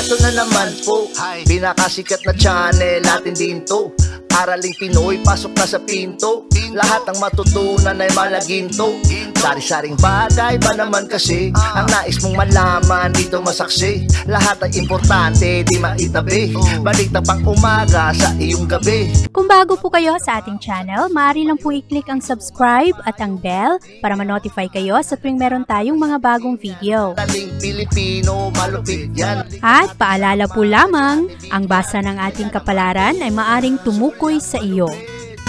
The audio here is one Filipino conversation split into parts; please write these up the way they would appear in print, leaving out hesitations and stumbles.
Eto na naman po, pinakasikat na channel natin din to. Araling Pinoy, pasok na sa pinto. Lahat ng matutunan ay malaginto. Sari-saring bagay ba naman kasi ang nais mong malaman dito masaksi. Lahat ay importante, di maitabi. Balik na pang umaga sa iyong gabi. Kung bago po kayo sa ating channel, maaari lang po i-click ang subscribe at ang bell para ma-notify kayo sa tuwing meron tayong mga bagong video. Taling Pilipino, malupit yan. At paalala po lamang, ang basa ng ating kapalaran ay maaring tumukoy sa iyo.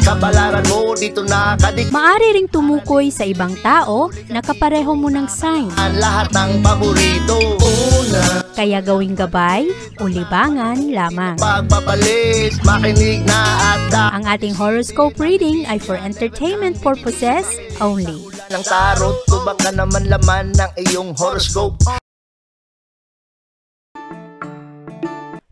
Kapalaran mo dito nakadik. Maaari ring tumukoy sa ibang tao na kapareho mo ng sign. Ang lahat ng paborito. Una, Kaya gawing gabay o libangan lamang. pagpapalis, makinig na at Ang ating horoscope reading ay for entertainment purposes only. ng tarot. Tubak ka naman laman ng iyong horoscope.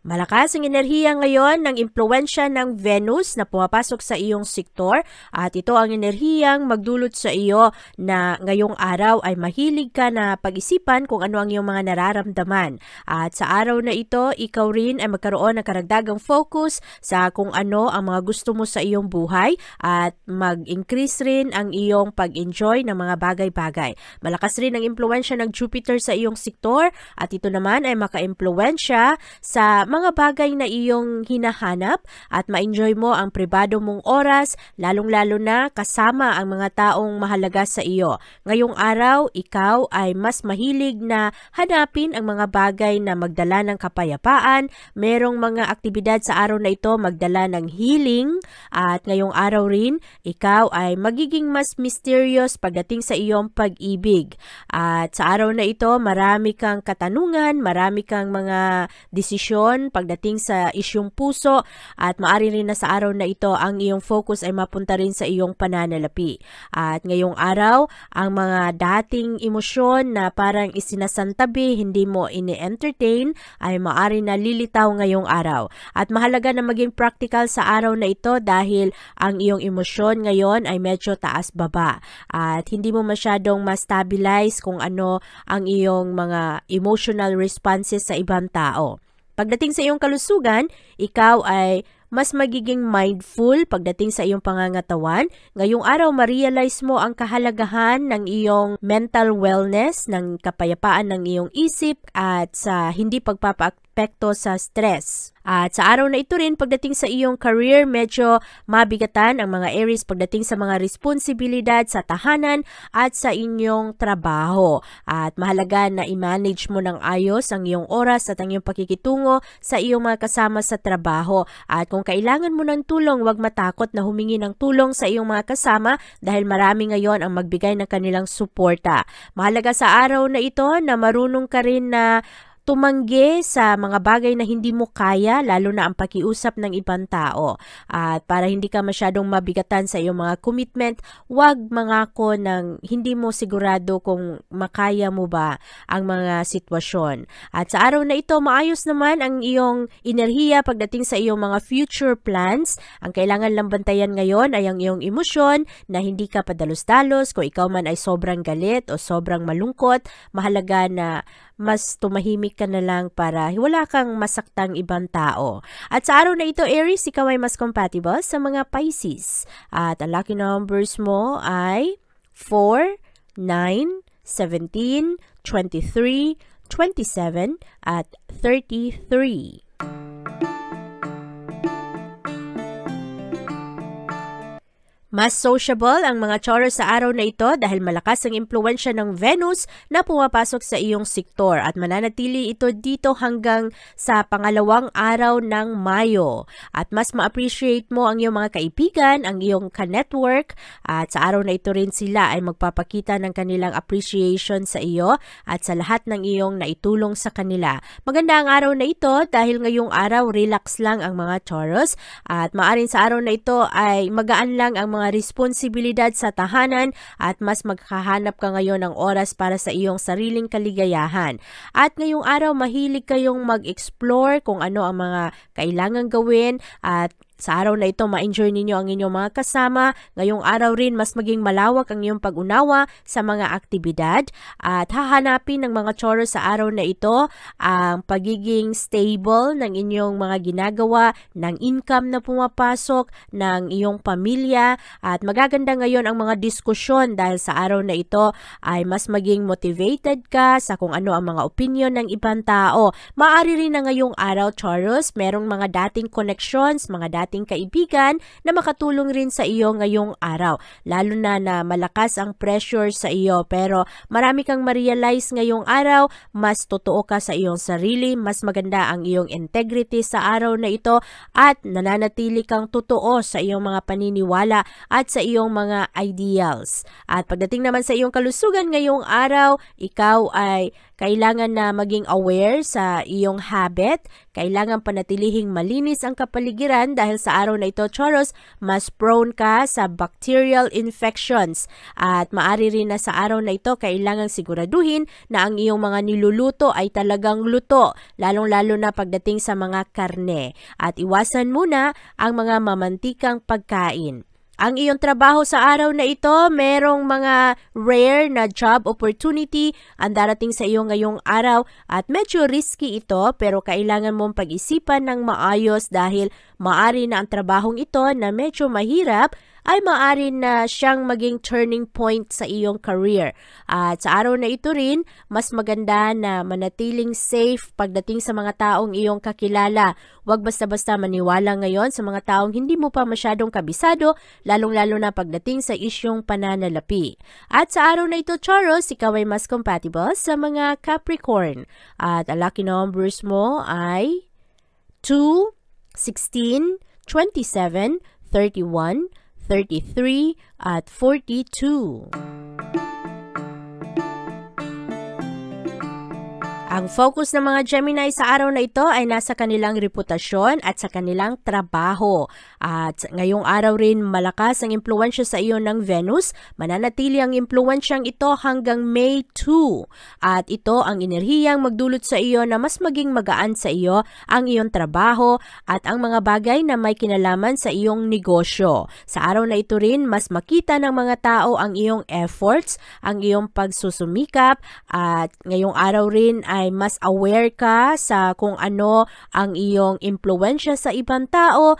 Malakas ang enerhiya ngayon ng impluwensya ng Venus na pumapasok sa iyong sektor at ito ang enerhiyang magdulot sa iyo na ngayong araw ay mahilig ka na pag-isipan kung ano ang iyong mga nararamdaman. At sa araw na ito, ikaw rin ay magkaroon ng karagdagang focus sa kung ano ang mga gusto mo sa iyong buhay at mag-increase rin ang iyong pag-enjoy ng mga bagay-bagay. Malakas rin ang impluwensya ng Jupiter sa iyong sektor at ito naman ay maka-impluwensya sa mga bagay na iyong hinahanap at ma-enjoy mo ang pribado mong oras, lalong-lalo na kasama ang mga taong mahalaga sa iyo. Ngayong araw, ikaw ay mas mahilig na hanapin ang mga bagay na magdala ng kapayapaan. Merong mga aktibidad sa araw na ito magdala ng healing at ngayong araw rin, ikaw ay magiging mas mysterious pagdating sa iyong pag-ibig. At sa araw na ito, marami kang katanungan, marami kang mga desisyon pagdating sa isyong puso at maaari rin na sa araw na ito ang iyong focus ay mapunta rin sa iyong pananalapi. At ngayong araw, ang mga dating emosyon na parang isinasantabi, hindi mo ini-entertain, ay maaari na lilitaw ngayong araw. At mahalaga na maging practical sa araw na ito dahil ang iyong emosyon ngayon ay medyo taas-baba at hindi mo masyadong ma-stabilize kung ano ang iyong mga emotional responses sa ibang tao. Pagdating sa iyong kalusugan, ikaw ay mas magiging mindful pagdating sa iyong pangangatawan. Ngayong araw, ma-realize mo ang kahalagahan ng iyong mental wellness, ng kapayapaan ng iyong isip at sa hindi pagpapaapekto sa stress. At sa araw na ito rin, pagdating sa iyong career, medyo mabigatan ang mga Aries pagdating sa mga responsibilidad sa tahanan at sa inyong trabaho. At mahalaga na i-manage mo ng ayos ang iyong oras at ang iyong pakikitungo sa iyong mga kasama sa trabaho. At kung kailangan mo ng tulong, huwag matakot na humingi ng tulong sa iyong mga kasama dahil marami ngayon ang magbigay ng kanilang suporta. Mahalaga sa araw na ito na marunong ka rin na tumanggi sa mga bagay na hindi mo kaya, lalo na ang pakiusap ng ibang tao. At para hindi ka masyadong mabigatan sa iyong mga commitment, huwag mangako ng hindi mo sigurado kung makaya mo ba ang mga sitwasyon. At sa araw na ito, maayos naman ang iyong enerhiya pagdating sa iyong mga future plans. Ang kailangan lang bantayan ngayon ay ang iyong emosyon na hindi ka padalos-dalos. Kung ikaw man ay sobrang galit o sobrang malungkot, mahalaga na mas tumahimik ka na lang para wala kang masaktang ibang tao. At sa araw na ito, Aries, ikaw ay mas compatible sa mga Pisces. At ang lucky numbers mo ay 4, 9, 17, 23, 27, at 33. Mas sociable ang mga Taurus sa araw na ito dahil malakas ang impluwensya ng Venus na pumapasok sa iyong sektor at mananatili ito dito hanggang sa pangalawang araw ng Mayo. At mas ma-appreciate mo ang iyong mga kaibigan, ang iyong ka-network at sa araw na ito rin sila ay magpapakita ng kanilang appreciation sa iyo at sa lahat ng iyong naitulong sa kanila. Maganda ang araw na ito dahil ngayong araw relax lang ang mga Taurus at maaring sa araw na ito ay magaan lang ang mga responsibilidad sa tahanan at mas maghahanap ka ngayon ng oras para sa iyong sariling kaligayahan. At ngayong araw mahilig kayong mag-explore kung ano ang mga kailangang gawin at Sa araw na ito, ma-enjoy ninyo ang inyong mga kasama. Ngayong araw rin, mas maging malawak ang iyong pag-unawa sa mga aktibidad at hahanapin ng mga Taurus sa araw na ito ang pagiging stable ng inyong mga ginagawa, ng income na pumapasok, ng iyong pamilya at magaganda ngayon ang mga diskusyon dahil sa araw na ito ay mas maging motivated ka sa kung ano ang mga opinion ng ibang tao. Maaari rin na ngayong araw, Taurus, merong mga dating connections, mga dating kaibigan na makatulong rin sa iyo ngayong araw. Lalo na malakas ang pressure sa iyo pero marami kang ma-realize ngayong araw, mas totoo ka sa iyong sarili, mas maganda ang iyong integrity sa araw na ito at nananatili kang totoo sa iyong mga paniniwala at sa iyong mga ideals. At pagdating naman sa iyong kalusugan ngayong araw, ikaw ay kailangan na maging aware sa iyong habit. Kailangan panatilihing malinis ang kapaligiran dahil sa araw na ito, Taurus, mas prone ka sa bacterial infections. At maari rin na sa araw na ito, kailangan siguraduhin na ang iyong mga niluluto ay talagang luto, lalong-lalo na pagdating sa mga karne. At iwasan muna ang mga mamantikang pagkain. Ang iyong trabaho sa araw na ito, merong mga rare na job opportunity ang darating sa iyo ngayong araw at medyo risky ito pero kailangan mong pag-isipan ng maayos dahil maari na ang trabahong ito na medyo mahirap ay maaari na siyang maging turning point sa iyong career. At sa araw na ito rin, mas maganda na manatiling safe pagdating sa mga taong iyong kakilala. Huwag basta-basta maniwala ngayon sa mga taong hindi mo pa masyadong kabisado, lalong-lalo na pagdating sa isyong pananalapi. At sa araw na ito, Taurus, ikaw ay mas compatible sa mga Capricorn. At ang lucky numbers mo ay 2, 16, 27, 31, 33 at 42. Ang focus ng mga Gemini sa araw na ito ay nasa kanilang reputasyon at sa kanilang trabaho. At ngayong araw rin malakas ang impluwensya sa iyo ng Venus. Mananatili ang impluwensyang ito hanggang May 2. At ito ang enerhiyang magdulot sa iyo na mas maging magaan sa iyo ang iyong trabaho at ang mga bagay na may kinalaman sa iyong negosyo. Sa araw na ito rin mas makita ng mga tao ang iyong efforts, ang iyong pagsusumikap at ngayong araw rin ay mas aware ka sa kung ano ang iyong impluwensya sa ibang tao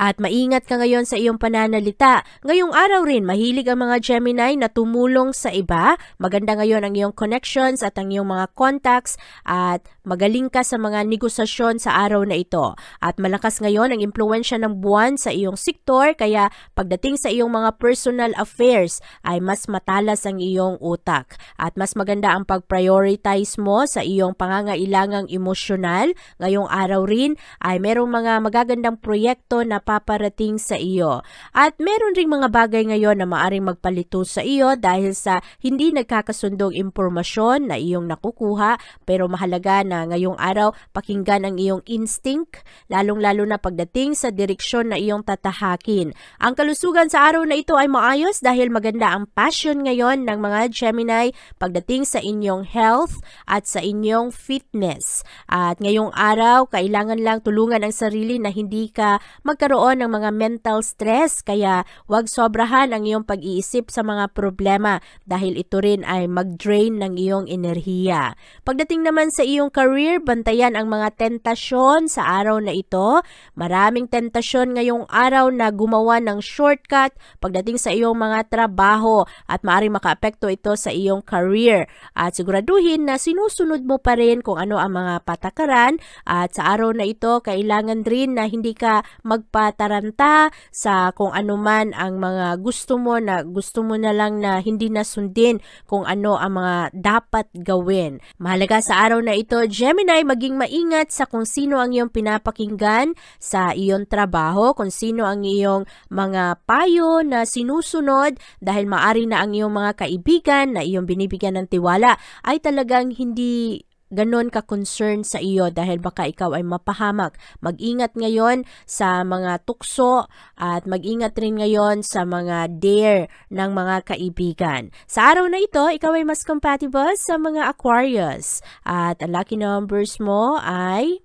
at maingat ka ngayon sa iyong pananalita. Ngayong araw rin, mahilig ang mga Gemini na tumulong sa iba. Maganda ngayon ang iyong connections at ang iyong mga contacts at magaling ka sa mga negosasyon sa araw na ito. At malakas ngayon ang impluwensya ng buwan sa iyong sektor kaya pagdating sa iyong mga personal affairs ay mas matalas ang iyong utak. At mas maganda ang pag-prioritize mo sa iyong pangangailangang emosyonal. Ngayong araw rin ay merong mga magagandang proyekto na paparating sa iyo. At meron ring mga bagay ngayon na maaring magpalito sa iyo dahil sa hindi nagkakasundong impormasyon na iyong nakukuha pero mahalaga na ngayong araw pakinggan ang iyong instinct lalong-lalo na pagdating sa direksyon na iyong tatahakin. Ang kalusugan sa araw na ito ay maayos dahil maganda ang passion ngayon ng mga Gemini pagdating sa inyong health at sa inyong fitness. At ngayong araw kailangan lang tulungan ang sarili na hindi ka magkaroon ng mga mental stress kaya huwag sobrahan ang iyong pag-iisip sa mga problema dahil ito rin ay mag-drain ng iyong enerhiya. Pagdating naman sa iyong career, bantayan ang mga tentasyon sa araw na ito. Maraming tentasyon ngayong araw na gumawa ng shortcut pagdating sa iyong mga trabaho at maaaring makaapekto ito sa iyong career. At siguraduhin na sinusunod mo pa rin kung ano ang mga patakaran at sa araw na ito kailangan rin na hindi ka magpataranta sa kung ano man ang mga gusto mo na lang na hindi nasundin kung ano ang mga dapat gawin. Mahalaga sa araw na ito, Gemini, maging maingat sa kung sino ang iyong pinapakinggan sa iyong trabaho, kung sino ang iyong mga payo na sinusunod dahil maari na ang iyong mga kaibigan na iyong binibigyan ng tiwala ay talagang hindi ganon ka-concern sa iyo dahil baka ikaw ay mapahamak. Mag-ingat ngayon sa mga tukso at mag-ingat rin ngayon sa mga dare ng mga kaibigan. Sa araw na ito, ikaw ay mas compatible sa mga Aquarius. At ang lucky numbers mo ay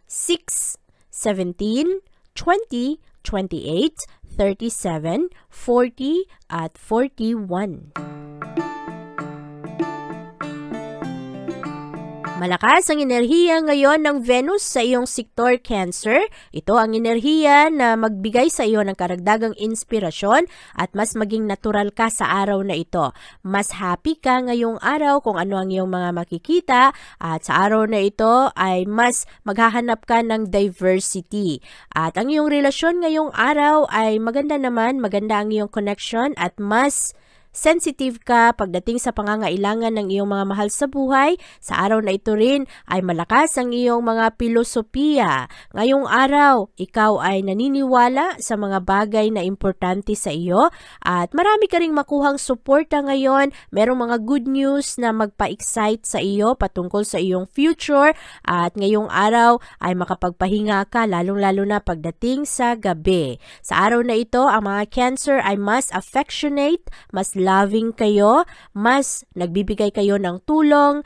6, 17, 20, 28, 37, 40, at 41. Malakas ang enerhiya ngayon ng Venus sa iyong sektor Cancer. Ito ang enerhiya na magbigay sa iyo ng karagdagang inspirasyon at mas maging natural ka sa araw na ito. Mas happy ka ngayong araw kung ano ang iyong mga makikita at sa araw na ito ay mas maghahanap ka ng diversity. At ang iyong relasyon ngayong araw ay maganda naman, maganda ang iyong connection at mas sensitive ka pagdating sa pangangailangan ng iyong mga mahal sa buhay. Sa araw na ito rin ay malakas ang iyong mga filosofiya. Ngayong araw, ikaw ay naniniwala sa mga bagay na importante sa iyo at marami ka ring makuhang suporta ngayon. Merong mga good news na magpa-excite sa iyo patungkol sa iyong future at ngayong araw ay makapagpahinga ka lalong-lalo na pagdating sa gabi. Sa araw na ito, ang mga Cancer ay mas affectionate, mas loving kayo, mas nagbibigay kayo ng tulong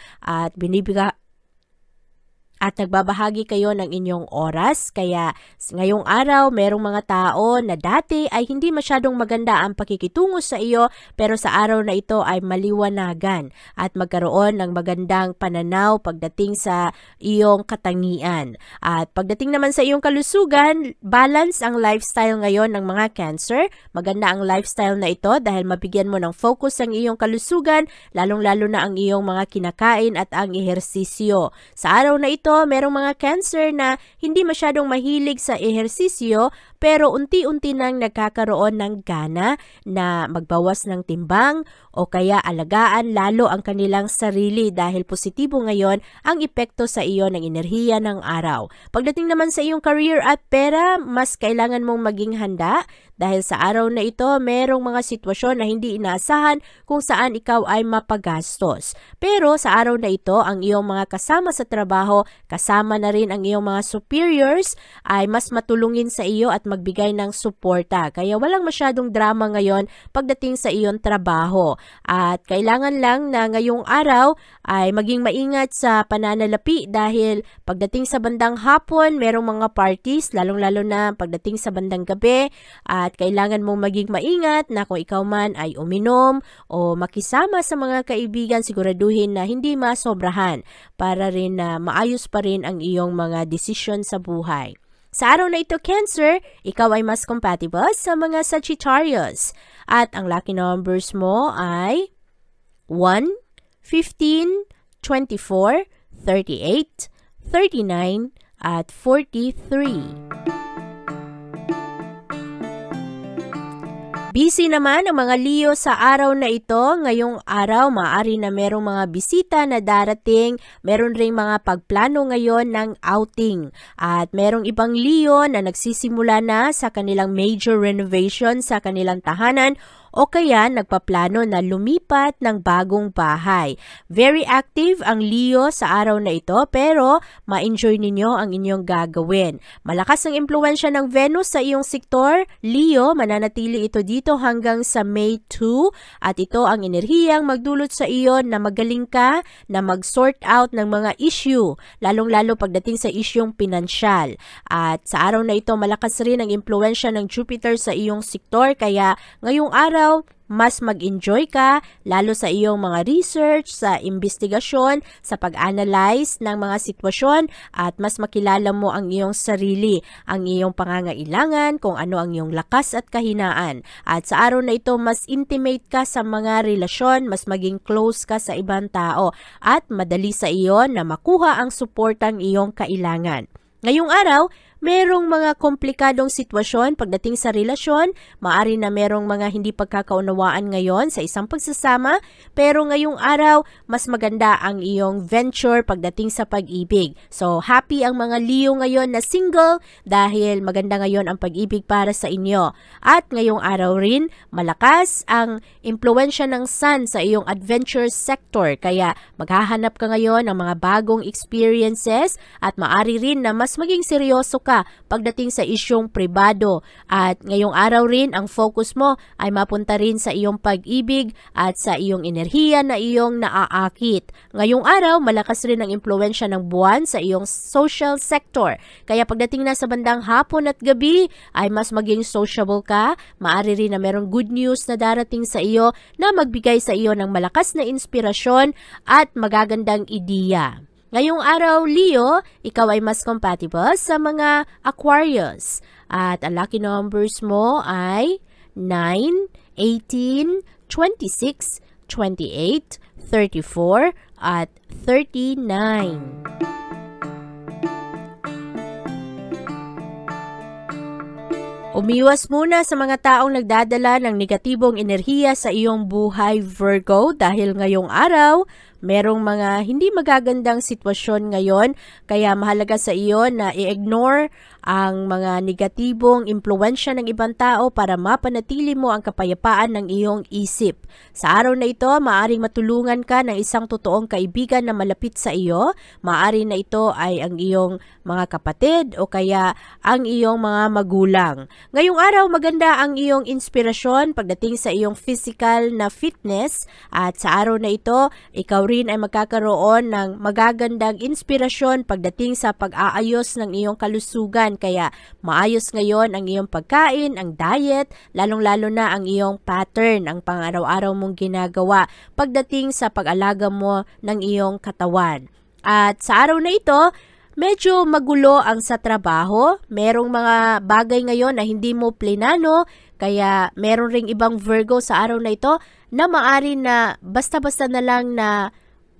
at nagbabahagi kayo ng inyong oras. Kaya ngayong araw, merong mga tao na dati ay hindi masyadong maganda ang pakikitungo sa iyo, pero sa araw na ito ay maliwanagan at magkaroon ng magandang pananaw pagdating sa iyong katangian. At pagdating naman sa iyong kalusugan, balance ang lifestyle ngayon ng mga Cancer. Maganda ang lifestyle na ito dahil mabigyan mo ng focus ang iyong kalusugan, lalong-lalo na ang iyong mga kinakain at ang ehersisyo. Sa araw na ito, merong mga Cancer na hindi masyadong mahilig sa ehersisyo pero unti-unti nang nagkakaroon ng gana na magbawas ng timbang o kaya alagaan lalo ang kanilang sarili dahil positibo ngayon ang epekto sa iyo ng enerhiya ng araw. Pagdating naman sa iyong career at pera, mas kailangan mong maging handa dahil sa araw na ito merong mga sitwasyon na hindi inaasahan kung saan ikaw ay mapagastos. Pero sa araw na ito, ang iyong mga kasama sa trabaho, kasama na rin ang iyong mga superiors ay mas matulungin sa iyo at magbigay ng suporta. Kaya walang masyadong drama ngayon pagdating sa iyong trabaho. At kailangan lang na ngayong araw ay maging maingat sa pananalapi dahil pagdating sa bandang hapon, merong mga parties, lalong-lalo na pagdating sa bandang gabi. At kailangan mong maging maingat na kung ikaw man ay uminom o makisama sa mga kaibigan, siguraduhin na hindi masobrahan para rin na maayos pa rin ang iyong mga desisyon sa buhay. Sa araw na ito, Cancer, ikaw ay mas compatible sa mga Sagittarius. At ang lucky numbers mo ay 1, 15, 24, 38, 39, at 43. Busy naman ang mga Leo sa araw na ito. Ngayong araw, maaari na merong mga bisita na darating. Meron ring mga pagplano ngayon ng outing. At merong ibang Leo na nagsisimula na sa kanilang major renovation sa kanilang tahanan o kaya nagpaplano na lumipat ng bagong bahay. Very active ang Leo sa araw na ito pero ma-enjoy ninyo ang inyong gagawin. Malakas ang impluwensya ng Venus sa iyong sektor. Leo, mananatili ito dito hanggang sa May 2 at ito ang enerhiyang magdulot sa iyo na magaling ka na mag-sort out ng mga issue, lalong-lalo pagdating sa isyong pinansyal. At sa araw na ito, malakas rin ang impluwensya ng Jupiter sa iyong sektor kaya ngayong araw, mas mag-enjoy ka lalo sa iyong mga research, sa investigasyon, sa pag-analyze ng mga sitwasyon at mas makilala mo ang iyong sarili, ang iyong pangangailangan, kung ano ang iyong lakas at kahinaan. At sa araw na ito, mas intimate ka sa mga relasyon, mas maging close ka sa ibang tao at madali sa iyo na makuha ang suportang iyong kailangan. Ngayong araw, merong mga komplikadong sitwasyon pagdating sa relasyon, maari na merong mga hindi pagkakaunawaan ngayon sa isang pagsasama, pero ngayong araw, mas maganda ang iyong venture pagdating sa pag-ibig. So, happy ang mga Leo ngayon na single dahil maganda ngayon ang pag-ibig para sa inyo. At ngayong araw rin, malakas ang impluwensya ng Sun sa iyong adventure sector, kaya maghahanap ka ngayon ng mga bagong experiences at maari rin na mas maging seryoso ka ka pagdating sa isyong pribado. At ngayong araw rin, ang focus mo ay mapunta rin sa iyong pag-ibig at sa iyong enerhiya na iyong naaakit. Ngayong araw, malakas rin ang impluwensya ng buwan sa iyong social sector. Kaya pagdating na sa bandang hapon at gabi, ay mas maging sociable ka. Maari rin na merong good news na darating sa iyo na magbigay sa iyo ng malakas na inspirasyon at magagandang ideya. Ngayong araw, Leo, ikaw ay mas compatible sa mga Aquarius. At ang lucky numbers mo ay 9, 18, 26, 28, 34, at 39. Umiwas muna sa mga taong nagdadala ng negatibong enerhiya sa iyong buhay, Virgo, dahil ngayong araw, merong mga hindi magagandang sitwasyon ngayon, kaya mahalaga sa iyo na i-ignore ang mga negatibong impluwensya ng ibang tao para mapanatili mo ang kapayapaan ng iyong isip. Sa araw na ito, maaring matulungan ka ng isang totoong kaibigan na malapit sa iyo. Maari na ito ay ang iyong mga kapatid o kaya ang iyong mga magulang. Ngayong araw, maganda ang iyong inspirasyon pagdating sa iyong physical na fitness, at sa araw na ito, ikaw rin ay magkakaroon ng magagandang inspirasyon pagdating sa pag-aayos ng iyong kalusugan. Kaya maayos ngayon ang iyong pagkain, ang diet, lalong-lalo na ang iyong pattern, ang pang-araw-araw mong ginagawa pagdating sa pag-alaga mo ng iyong katawan. At sa araw na ito, medyo magulo ang sa trabaho. Merong mga bagay ngayon na hindi mo plinano, kaya meron ring ibang Virgo sa araw na ito na maari na basta-basta na lang na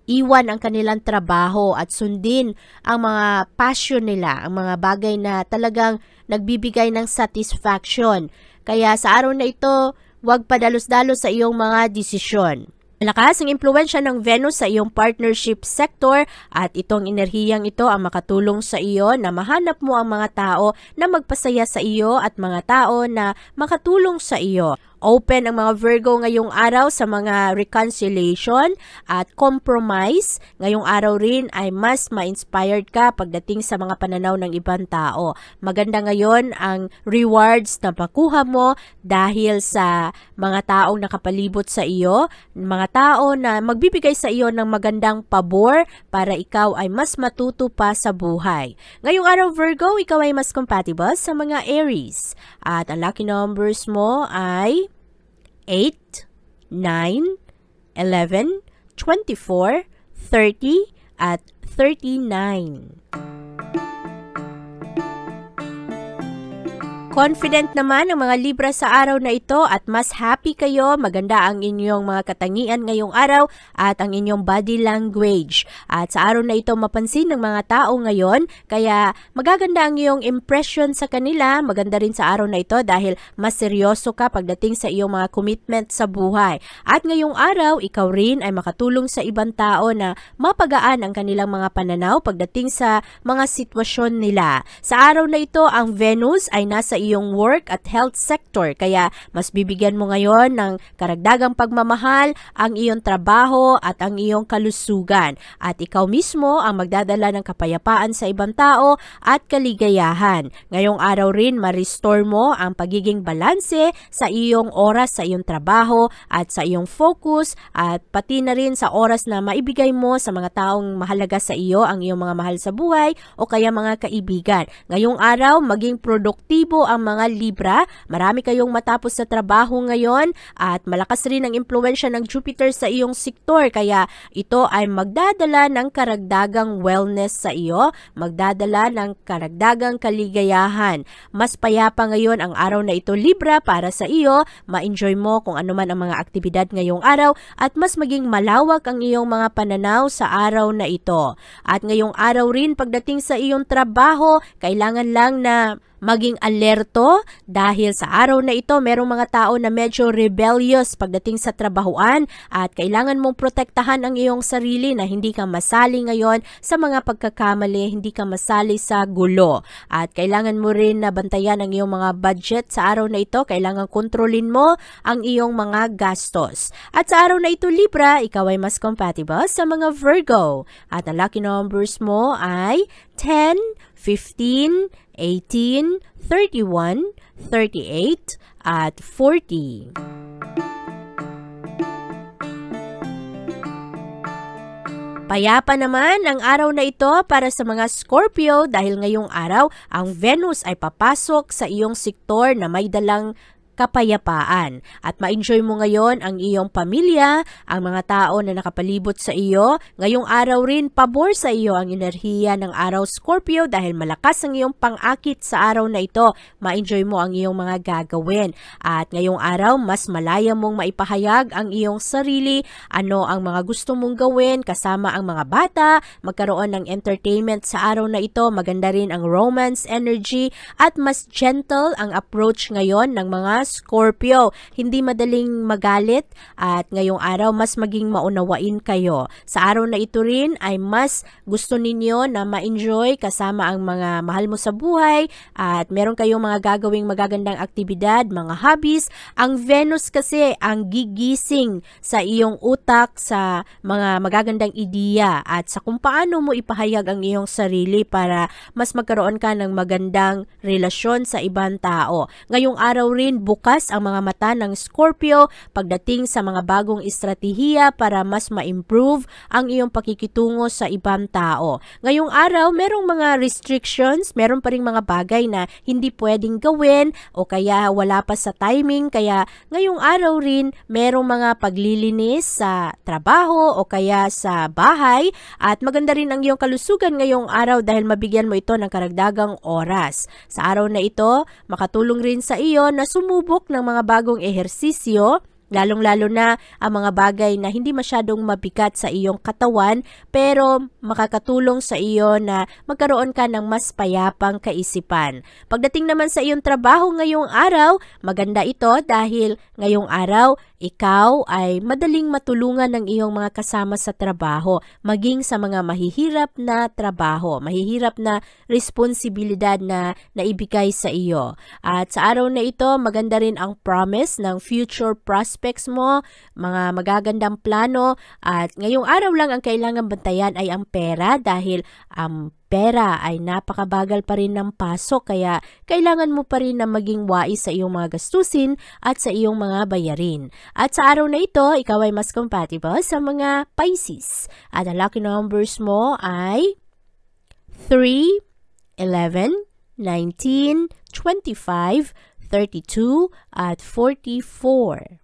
iwan ang kanilang trabaho at sundin ang mga passion nila, ang mga bagay na talagang nagbibigay ng satisfaction. Kaya sa araw na ito, huwag padalos-dalos sa iyong mga desisyon. Malakas ang impluwensya ng Venus sa iyong partnership sector, at itong enerhiyang ito ang makatulong sa iyo na mahanap mo ang mga tao na magpasaya sa iyo at mga tao na makatulong sa iyo. Open ang mga Virgo ngayong araw sa mga reconciliation at compromise. Ngayong araw rin ay mas ma-inspired ka pagdating sa mga pananaw ng ibang tao. Maganda ngayon ang rewards na makuha mo dahil sa mga taong nakapalibot sa iyo, mga tao na magbibigay sa iyo ng magandang pabor para ikaw ay mas matuto pa sa buhay. Ngayong araw, Virgo, ikaw ay mas compatible sa mga Aries. At ang lucky numbers mo ay 8, 9, 11, 24, 30, at 39. Confident naman ang mga Libra sa araw na ito at mas happy kayo. Maganda ang inyong mga katangian ngayong araw at ang inyong body language. At sa araw na ito mapansin ng mga tao ngayon, kaya magaganda ang iyong impression sa kanila. Maganda rin sa araw na ito dahil mas seryoso ka pagdating sa iyong mga commitment sa buhay. At ngayong araw, ikaw rin ay makatulong sa ibang tao na mapagaan ang kanilang mga pananaw pagdating sa mga sitwasyon nila. Sa araw na ito, ang Venus ay nasa iyong work at health sector, kaya mas bibigyan mo ngayon ng karagdagang pagmamahal ang iyong trabaho at ang iyong kalusugan, at ikaw mismo ang magdadala ng kapayapaan sa ibang tao at kaligayahan. Ngayong araw rin ma-restore mo ang pagiging balanse sa iyong oras sa iyong trabaho at sa iyong focus, at pati na rin sa oras na maibigay mo sa mga taong mahalaga sa iyo, ang iyong mga mahal sa buhay o kaya mga kaibigan. Ngayong araw maging produktibo ang mga Libra. Marami kayong matapos sa trabaho ngayon at malakas rin ang impluwensya ng Jupiter sa iyong sektor, kaya ito ay magdadala ng karagdagang wellness sa iyo, magdadala ng karagdagang kaligayahan. Mas payapa ngayon ang araw na ito, Libra, para sa iyo. Ma-enjoy mo kung ano man ang mga aktibidad ngayong araw at mas maging malawak ang iyong mga pananaw sa araw na ito. At ngayong araw rin pagdating sa iyong trabaho, kailangan lang na maging alerto dahil sa araw na ito merong mga tao na medyo rebellious pagdating sa trabahuan, at kailangan mong protektahan ang iyong sarili na hindi ka masali ngayon sa mga pagkakamali, hindi ka masali sa gulo, at kailangan mo rin na bantayan ang iyong mga budget sa araw na ito. Kailangan kontrolin mo ang iyong mga gastos. At sa araw na ito, Libra, ikaw ay mas compatible sa mga Virgo, at ang lucky numbers mo ay 10, 15, 18, 31, 38, at 40. Payapa naman ang araw na ito para sa mga Scorpio dahil ngayong araw ang Venus ay papasok sa iyong sektor na may dalang kapayapaan at ma-enjoy mo ngayon ang iyong pamilya, ang mga tao na nakapalibot sa iyo. Ngayong araw rin, pabor sa iyo ang enerhiya ng araw Scorpio dahil malakas ang iyong pang-akit sa araw na ito. Ma-enjoy mo ang iyong mga gagawin. At ngayong araw, mas malaya mong maipahayag ang iyong sarili, ano ang mga gusto mong gawin kasama ang mga bata, magkaroon ng entertainment sa araw na ito. Maganda rin ang romance energy at mas gentle ang approach ngayon ng mga Scorpio. Hindi madaling magalit at ngayong araw mas maging maunawain kayo. Sa araw na ito rin ay mas gusto ninyo na ma-enjoy kasama ang mga mahal mo sa buhay at meron kayong mga gagawing magagandang aktibidad, mga hobbies. Ang Venus kasi ang gigising sa iyong utak sa mga magagandang ideya at sa kung paano mo ipahayag ang iyong sarili para mas magkaroon ka ng magandang relasyon sa ibang tao. Ngayong araw rin bukas ang mga mata ng Scorpio pagdating sa mga bagong estratehiya para mas ma-improve ang iyong pakikitungo sa ibang tao. Ngayong araw, merong mga restrictions, meron pa ring mga bagay na hindi pwedeng gawin o kaya wala pa sa timing. Kaya ngayong araw rin, merong mga paglilinis sa trabaho o kaya sa bahay at maganda rin ang iyong kalusugan ngayong araw dahil mabigyan mo ito ng karagdagang oras. Sa araw na ito, makatulong rin sa iyo na sumubok ng mga bagong ehersisyo, lalong-lalo na ang mga bagay na hindi masyadong mabigat sa iyong katawan pero makakatulong sa iyo na magkaroon ka ng mas payapang kaisipan. Pagdating naman sa iyong trabaho ngayong araw, maganda ito dahil ngayong araw ikaw ay madaling matulungan ng iyong mga kasama sa trabaho, maging sa mga mahihirap na trabaho, mahihirap na responsibilidad na naibigay sa iyo. At sa araw na ito, maganda rin ang promise ng future prospects mo, mga magagandang plano at ngayong araw lang ang kailangan bantayan ay ang pera dahil ang pera ay napakabagal pa rin ng pasok kaya kailangan mo pa rin na maging wais sa iyong mga gastusin at sa iyong mga bayarin. At sa araw na ito, ikaw ay mas compatible sa mga Pisces. At ang lucky numbers mo ay 3, 11, 19, 25, 32, at 44.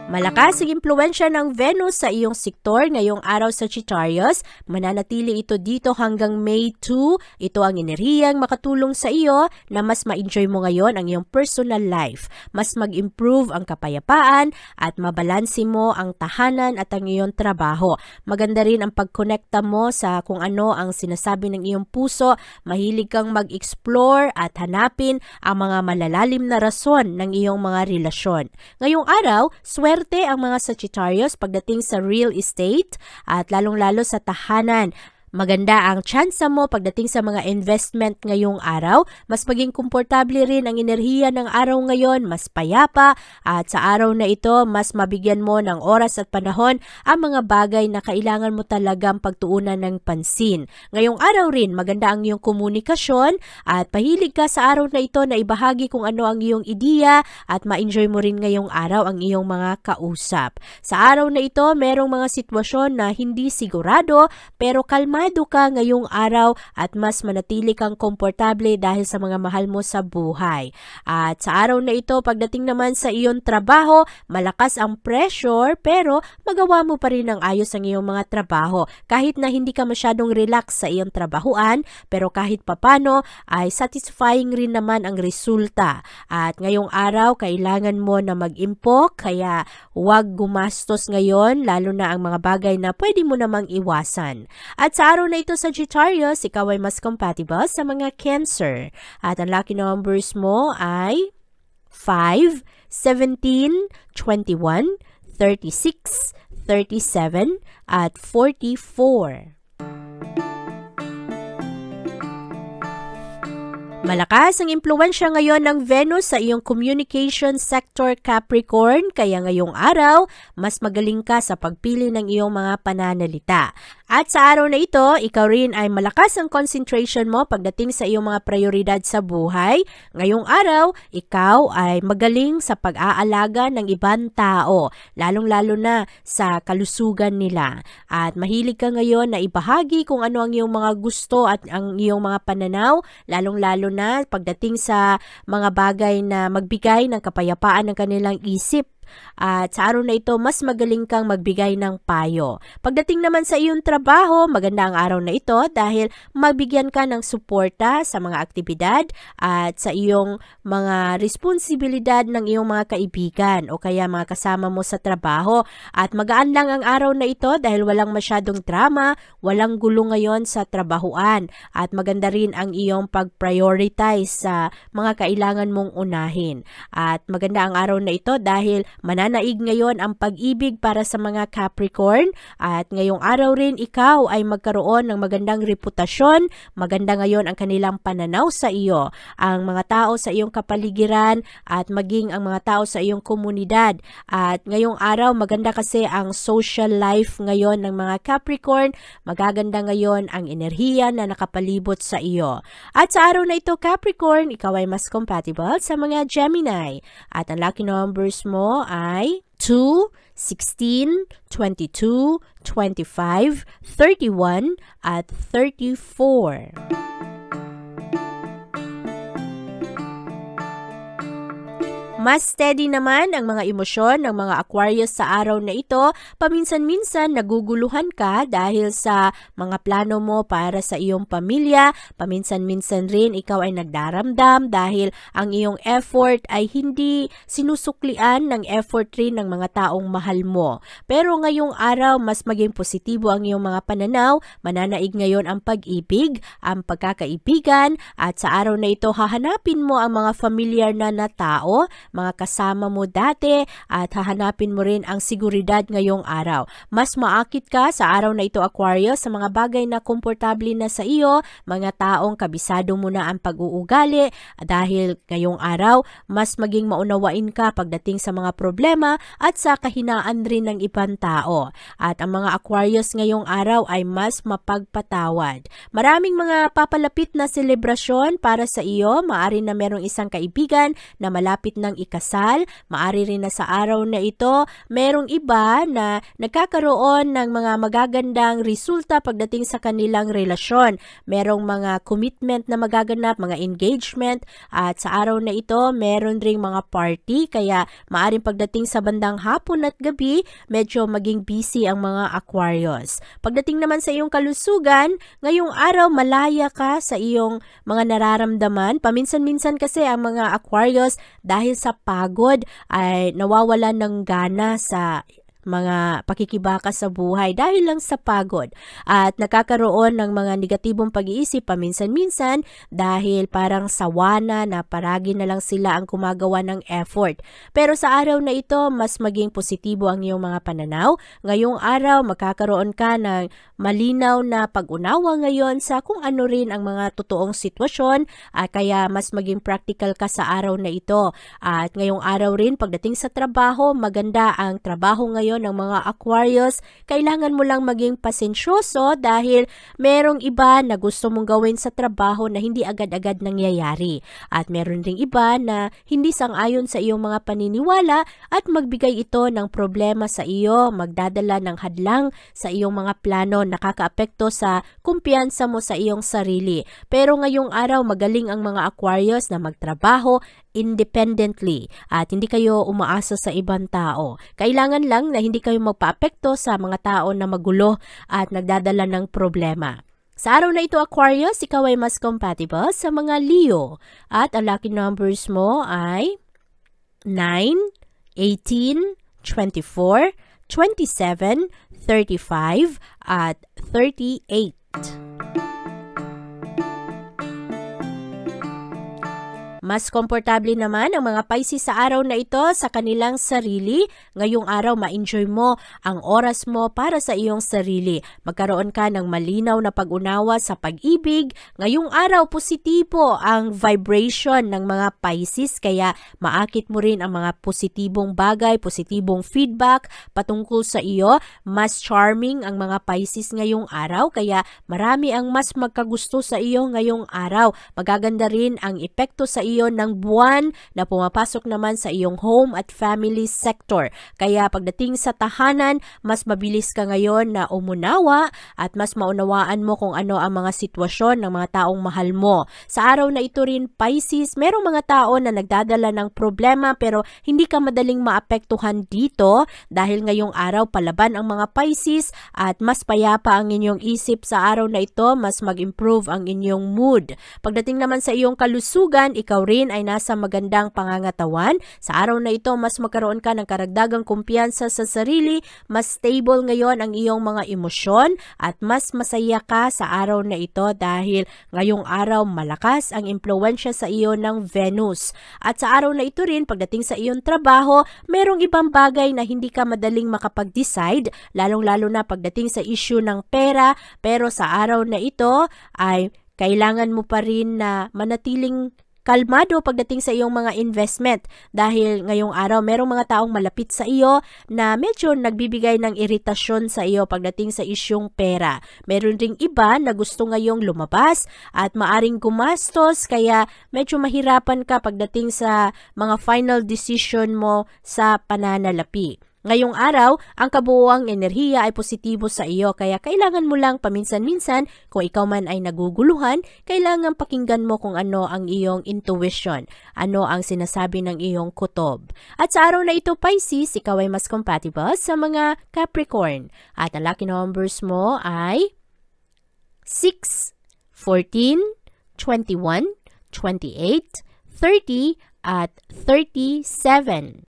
Malakas ang impluwensya ng Venus sa iyong sektor ngayong araw sa Sagittarius. Mananatili ito dito hanggang May 2. Ito ang enerhiyang makatulong sa iyo na mas ma-enjoy mo ngayon ang iyong personal life. Mas mag-improve ang kapayapaan at mabalansi mo ang tahanan at ang iyong trabaho. Maganda rin ang pagkonekta mo sa kung ano ang sinasabi ng iyong puso. Mahilig kang mag-explore at hanapin ang mga malalalim na rason ng iyong mga relasyon. Ngayong araw, swerte ang mga Sagittarius pagdating sa real estate at lalong-lalo sa tahanan. Maganda ang tsansa mo pagdating sa mga investment ngayong araw. Mas maging komportable rin ang enerhiya ng araw ngayon, mas payapa at sa araw na ito, mas mabigyan mo ng oras at panahon ang mga bagay na kailangan mo talagang pagtuunan ng pansin. Ngayong araw rin, maganda ang iyong komunikasyon at pahilig ka sa araw na ito na ibahagi kung ano ang iyong ideya at ma-enjoy mo rin ngayong araw ang iyong mga kausap. Sa araw na ito, merong mga sitwasyon na hindi sigurado pero kalmado ka ngayong araw at mas manatili kang komportable dahil sa mga mahal mo sa buhay. At sa araw na ito, pagdating naman sa iyong trabaho, malakas ang pressure pero magawa mo pa rin ng ayos ang iyong mga trabaho. Kahit na hindi ka masyadong relax sa iyong trabahuan, pero kahit papano ay satisfying rin naman ang resulta. At ngayong araw, kailangan mo na mag-impok kaya huwag gumastos ngayon, lalo na ang mga bagay na pwede mo namang iwasan. At sa araw na ito sa Sagittarius, ikaw ay mas compatible sa mga Cancer. At ang lucky numbers mo ay 5, 17, 21, 36, 37, at 44. Malakas ang impluwensya ngayon ng Venus sa iyong communication sector Capricorn, kaya ngayong araw, mas magaling ka sa pagpili ng iyong mga pananalita. At sa araw na ito, ikaw rin ay malakas ang concentration mo pagdating sa iyong mga prioridad sa buhay. Ngayong araw, ikaw ay magaling sa pag-aalaga ng ibang tao, lalong-lalo na sa kalusugan nila. At mahilig ka ngayon na ibahagi kung ano ang iyong mga gusto at ang iyong mga pananaw, lalong-lalo na pagdating sa mga bagay na magbigay ng kapayapaan ng kanilang isip. At sa araw na ito, mas magaling kang magbigay ng payo. Pagdating naman sa iyong trabaho, maganda ang araw na ito dahil magbigyan ka ng suporta sa mga aktibidad at sa iyong mga responsibilidad ng iyong mga kaibigan o kaya mga kasama mo sa trabaho. At magaan lang ang araw na ito dahil walang masyadong drama, walang gulo ngayon sa trabahuan. At maganda rin ang iyong pag-prioritize sa mga kailangan mong unahin. At maganda ang araw na ito dahil mananaig ngayon ang pag-ibig para sa mga Capricorn at ngayong araw rin ikaw ay magkaroon ng magandang reputasyon, maganda ngayon ang kanilang pananaw sa iyo, ang mga tao sa iyong kapaligiran at maging ang mga tao sa iyong komunidad. At ngayong araw maganda kasi ang social life ngayon ng mga Capricorn, magaganda ngayon ang enerhiya na nakapalibot sa iyo. At sa araw na ito Capricorn, ikaw ay mas compatible sa mga Gemini at ang lucky numbers mo ay 2, 16, 22, 25, 31 at 34. Mas steady naman ang mga emosyon ng mga Aquarius sa araw na ito. Paminsan-minsan naguguluhan ka dahil sa mga plano mo para sa iyong pamilya. Paminsan-minsan rin ikaw ay nagdaramdam dahil ang iyong effort ay hindi sinusuklian ng effort rin ng mga taong mahal mo. Pero ngayong araw, mas maging positibo ang iyong mga pananaw. Mananaig ngayon ang pag-ibig, ang pagkakaibigan at sa araw na ito hahanapin mo ang mga familiar na tao, mga kasama mo dati at hahanapin mo rin ang seguridad ngayong araw. Mas maakit ka sa araw na ito Aquarius sa mga bagay na komportable na sa iyo, mga taong kabisado mo na ang pag-uugali dahil ngayong araw mas maging maunawain ka pagdating sa mga problema at sa kahinaan rin ng ibang tao. At ang mga Aquarius ngayong araw ay mas mapagpatawad. Maraming mga papalapit na selebrasyon para sa iyo, maari na merong isang kaibigan na malapit ng ikasal, maari rin na sa araw na ito, merong iba na nagkakaroon ng mga magagandang resulta pagdating sa kanilang relasyon. Merong mga commitment na magaganap, mga engagement, at sa araw na ito, meron ring mga party, kaya maaring pagdating sa bandang hapon at gabi, medyo maging busy ang mga Aquarius. Pagdating naman sa iyong kalusugan, ngayong araw malaya ka sa iyong mga nararamdaman. Paminsan-minsan kasi ang mga Aquarius dahil sa pagod ay nawawalan ng gana sa mga pakikibaka sa buhay dahil lang sa pagod at nakakaroon ng mga negatibong pag-iisip paminsan-minsan dahil parang sawana na paragi na lang sila ang gumagawa ng effort. Pero sa araw na ito, mas maging positibo ang iyong mga pananaw. Ngayong araw, magkakaroon ka ng malinaw na pag-unawa ngayon sa kung ano rin ang mga totoong sitwasyon at kaya mas maging practical ka sa araw na ito. At ngayong araw rin, pagdating sa trabaho, maganda ang trabaho ngayon ng mga Aquarius. Kailangan mo lang maging pasensyoso dahil merong iba na gusto mong gawin sa trabaho na hindi agad-agad nangyayari. At meron ring iba na hindi sang-ayon sa iyong mga paniniwala at magbigay ito ng problema sa iyo, magdadala ng hadlang sa iyong mga plano, nakakaapekto sa kumpiyansa mo sa iyong sarili. Pero ngayong araw, magaling ang mga Aquarius na magtrabaho independently at hindi kayo umaasa sa ibang tao. Kailangan lang na hindi kayo magpaapekto sa mga tao na magulo at nagdadala ng problema. Sa araw na ito Aquarius, ikaw ay mas compatible sa mga Leo at ang lucky numbers mo ay 9, 18, 24, 27, 35 at 38. Mas komportable naman ang mga Pisces sa araw na ito sa kanilang sarili. Ngayong araw, ma-enjoy mo ang oras mo para sa iyong sarili. Magkaroon ka ng malinaw na pag-unawa sa pag-ibig. Ngayong araw, positibo ang vibration ng mga Pisces, kaya maakit mo rin ang mga positibong bagay, positibong feedback patungkol sa iyo. Mas charming ang mga Pisces ngayong araw, kaya marami ang mas magkagusto sa iyo ngayong araw. Magaganda rin ang epekto sa iyo ng buwan na pumapasok naman sa iyong home at family sector. Kaya pagdating sa tahanan, mas mabilis ka ngayon na umunawa at mas maunawaan mo kung ano ang mga sitwasyon ng mga taong mahal mo. Sa araw na ito rin, Pisces, merong mga tao na nagdadala ng problema pero hindi ka madaling maapektuhan dito dahil ngayong araw palaban ang mga Pisces at mas payapa ang inyong isip sa araw na ito, mas mag-improve ang inyong mood. Pagdating naman sa iyong kalusugan, ikaw rin ay nasa magandang pangangatawan. Sa araw na ito, mas magkaroon ka ng karagdagang kumpiyansa sa sarili, mas stable ngayon ang iyong mga emosyon at mas masaya ka sa araw na ito dahil ngayong araw malakas ang impluwensya sa iyo ng Venus. At sa araw na ito rin, pagdating sa iyong trabaho, merong ibang bagay na hindi ka madaling makapag-decide, lalong-lalo na pagdating sa issue ng pera, pero sa araw na ito ay kailangan mo pa rin na manatiling kalmado pagdating sa iyong mga investment dahil ngayong araw merong mga taong malapit sa iyo na medyo nagbibigay ng iritasyon sa iyo pagdating sa isyong pera. Meron ring iba na gusto ngayong lumabas at maaring gumastos kaya medyo mahirapan ka pagdating sa mga final decision mo sa pananalapi. Ngayong araw, ang kabuuang enerhiya ay positibo sa iyo kaya kailangan mo lang paminsan-minsan kung ikaw man ay naguguluhan, kailangan pakinggan mo kung ano ang iyong intuition, ano ang sinasabi ng iyong kutob. At sa araw na ito, Pisces, ikaw ay mas compatible sa mga Capricorn. At ang lucky numbers mo ay 6, 14, 21, 28, 30 at 37.